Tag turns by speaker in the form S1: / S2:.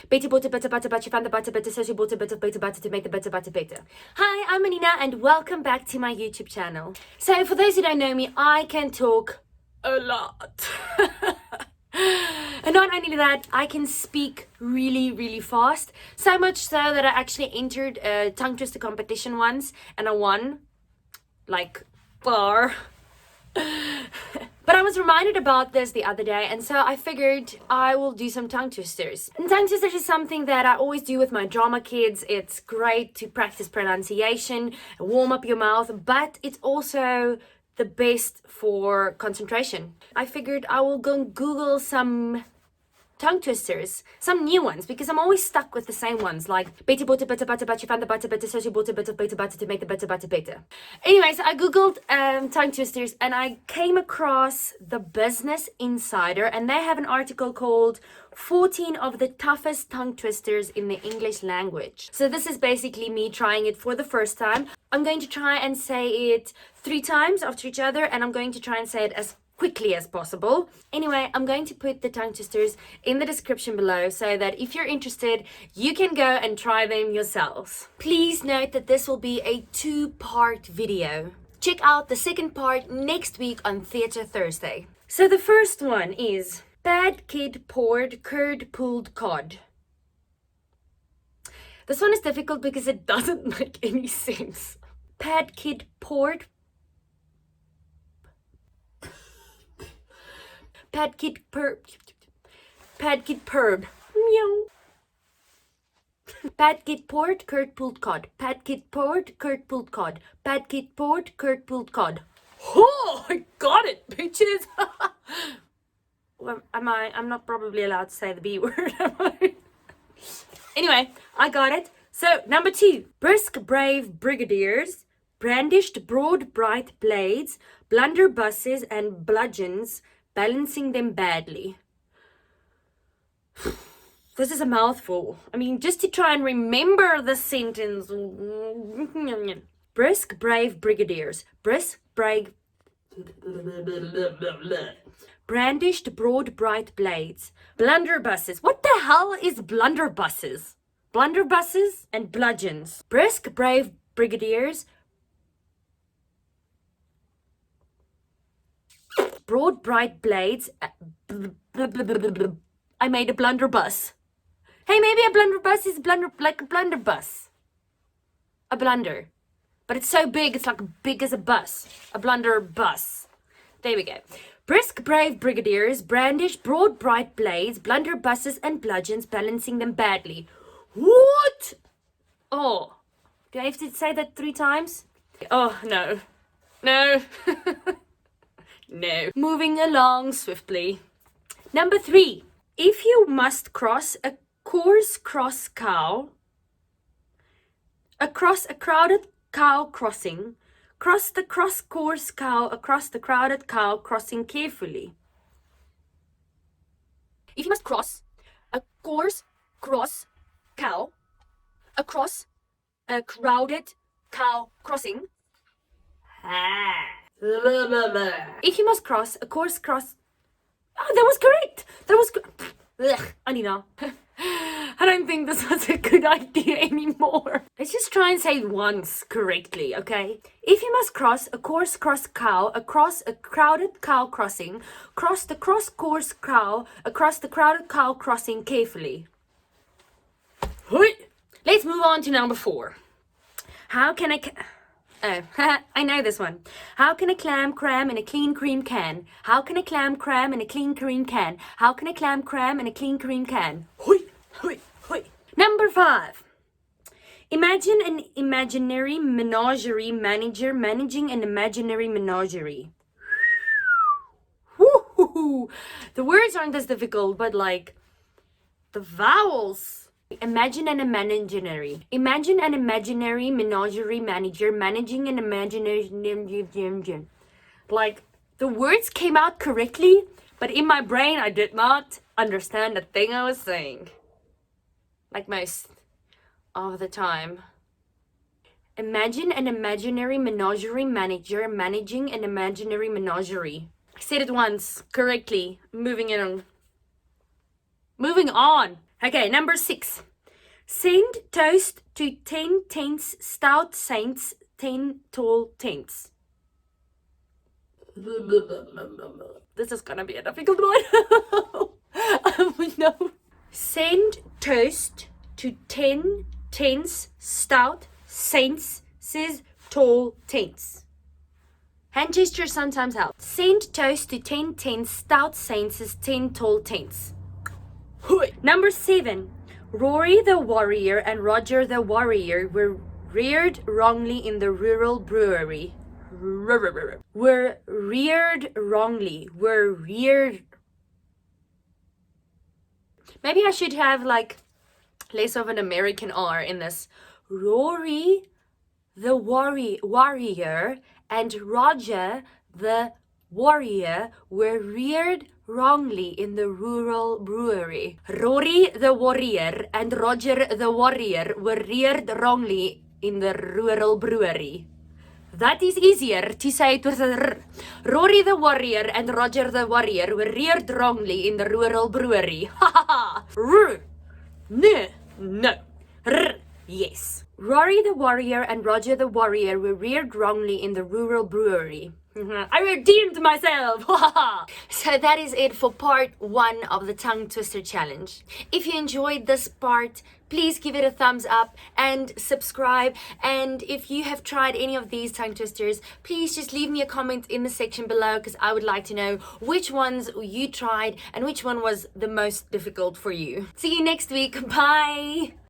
S1: Betty bought a bit of butter, but she found the butter bitter, so she bought a bit of butter to make the butter better. Hi, I'm Anina, and welcome back to my YouTube channel. So for those who don't know me, I can talk a lot. And not only that, I can speak really fast. So much so that I actually entered a tongue twister competition once, and I won. Like, far. But I was reminded about this the other day, and so I figured I will do some tongue twisters. And tongue twisters is something that I always do with my drama kids. It's great to practice pronunciation, warm up your mouth, but it's also the best for concentration. I figured I will go and Google some tongue twisters, some new ones, because I'm always stuck with the same ones, like Betty bought a bit of butter, but she found the butter bitter, so she bought a bit of butter to make the butter better. Anyway, so I googled tongue twisters, and I came across the Business Insider, and they have an article called 14 of the toughest tongue twisters in the English language. So this is basically me trying it for the first time. I'm going to try and say it 3 times after each other, and I'm going to try and say it as quickly as possible. Anyway, I'm going to put the tongue twisters in the description below so that if you're interested, you can go and try them yourselves. Please note that this will be a 2-part video. Check out the second part next week on Theatre Thursday. So the first one is bad kid poured curd pulled cod. This one is difficult because it doesn't make any sense. Bad kid poured Pad kid purred. Meow. Pad kid poured, curd pulled cod. Pad kid poured, curd pulled cod. Pad kid poured, curd pulled cod. Oh, I got it, bitches. Well, I'm not probably allowed to say the B word, am I? Anyway, I got it. So, number 2. Brisk, brave brigadiers, brandished broad, bright blades, blunderbusses and bludgeons, balancing them badly. This is a mouthful. I mean, just to try and remember the sentence. Brisk, brave brigadiers. Brisk, brave. Brandished broad, bright blades. Blunderbusses. What the hell is blunderbusses? Blunderbusses and bludgeons. Brisk, brave brigadiers. Broad, bright blades. I made a blunderbuss. Hey, maybe a blunderbuss is like a blunderbuss. A blunder. But it's so big, it's like big as a bus. A blunderbuss. There we go. Brisk, brave brigadiers brandish broad, bright blades, blunderbusses and bludgeons, balancing them badly. What? Oh. Do I have to say that 3 times? Oh, no. No. No. Moving along swiftly. Number 3. If you must cross a coarse cross cow across a crowded cow crossing, cross the coarse cow across the crowded cow crossing carefully. If you must cross a coarse cross cow across a crowded cow crossing. If you must cross a coarse cross. Oh, that was correct. That was good. Anina. I don't think this was a good idea anymore. Let's just try and say it once correctly, okay? If you must cross a coarse cross cow across a crowded cow crossing, cross the coarse cow across the crowded cow crossing carefully. Let's move on to number 4. How can I know this one. How can a clam cram in a clean cream can? How can a clam cram in a clean cream can? How can a clam cram in a clean cream can? Number 5. Imagine an imaginary menagerie manager managing an imaginary menagerie. Woo-hoo-hoo. The words aren't as difficult, but like the vowels. Imagine an imaginary menagerie manager managing an imaginary. Like, the words came out correctly, but in my brain I did not understand the thing I was saying. Like most of the time. Imagine an imaginary menagerie manager managing an imaginary menagerie. I said it once correctly. Moving on. Okay, number 6. Send toast to 10 tense stout saints, 10 tall tents. This is gonna be a difficult one. No. Send toast to 10 tense stout saints, says tall tents. Hand gestures sometimes help. Send toast to 10 tense stout saints, says 10 tall tents. Number 7. Rory the warrior and Roger the warrior were reared wrongly in the rural brewery. Were reared wrongly. Were reared. Maybe I should have like less of an American R in this. Rory the warrior and Roger the warrior were reared wrongly in the rural brewery. Rory the warrior and Roger the warrior were reared wrongly in the rural brewery. That is easier to say it with a r. Rory the warrior and Roger the warrior were reared wrongly in the rural brewery. Ha ha ha! R. No. R. Yes. Rory the warrior and Roger the warrior were reared wrongly in the rural brewery. I redeemed myself! So that is it for part 1 of the tongue twister challenge. If you enjoyed this part, please give it a thumbs up and subscribe. And if you have tried any of these tongue twisters, please just leave me a comment in the section below, because I would like to know which ones you tried and which one was the most difficult for you. See you next week. Bye!